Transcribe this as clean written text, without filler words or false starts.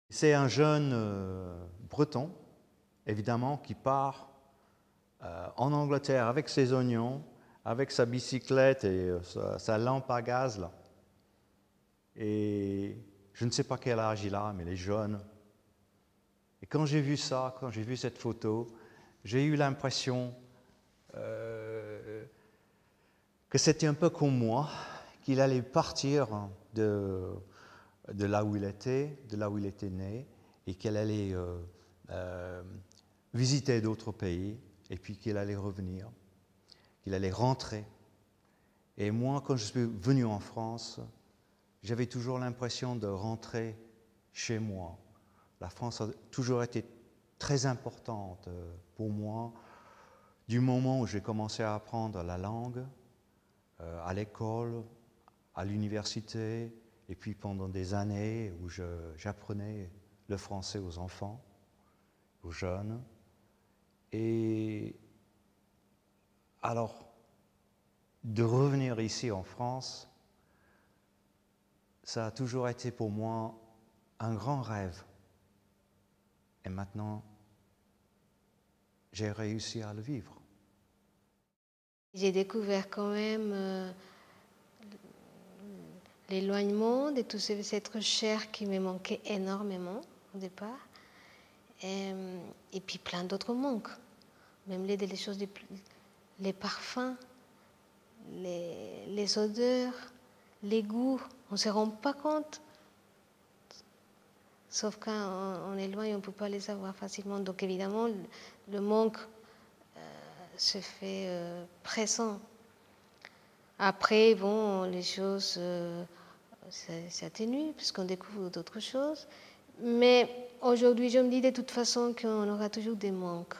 C'est un jeune breton, évidemment, qui part en Angleterre avec ses oignons, avec sa bicyclette et sa lampe à gaz, là. Et je ne sais pas quel âge il a, mais il est jeune. Et quand j'ai vu ça, quand j'ai vu cette photo, j'ai eu l'impression que c'était un peu comme moi, qu'il allait partir de là où il était, de là où il était né, et qu'il allait visiter d'autres pays, et puis qu'il allait revenir, qu'il allait rentrer. Et moi, quand je suis venu en France, j'avais toujours l'impression de rentrer chez moi. La France a toujours été très importante pour moi, du moment où j'ai commencé à apprendre la langue, à l'école, à l'université, et puis pendant des années où j'apprenais le français aux enfants, aux jeunes. Et alors, de revenir ici en France, ça a toujours été pour moi un grand rêve. Et maintenant, j'ai réussi à le vivre. J'ai découvert quand même l'éloignement de toute cette recherche qui me manquait énormément au départ. Et puis plein d'autres manques. Même les choses, les parfums, les odeurs, les goûts, on ne se rend pas compte. Sauf quand on est loin et on ne peut pas les savoir facilement. Donc évidemment, le manque se fait pressant. Après, bon, les choses s'atténuent puisqu'on découvre d'autres choses. Mais aujourd'hui, je me dis de toute façon qu'on aura toujours des manques.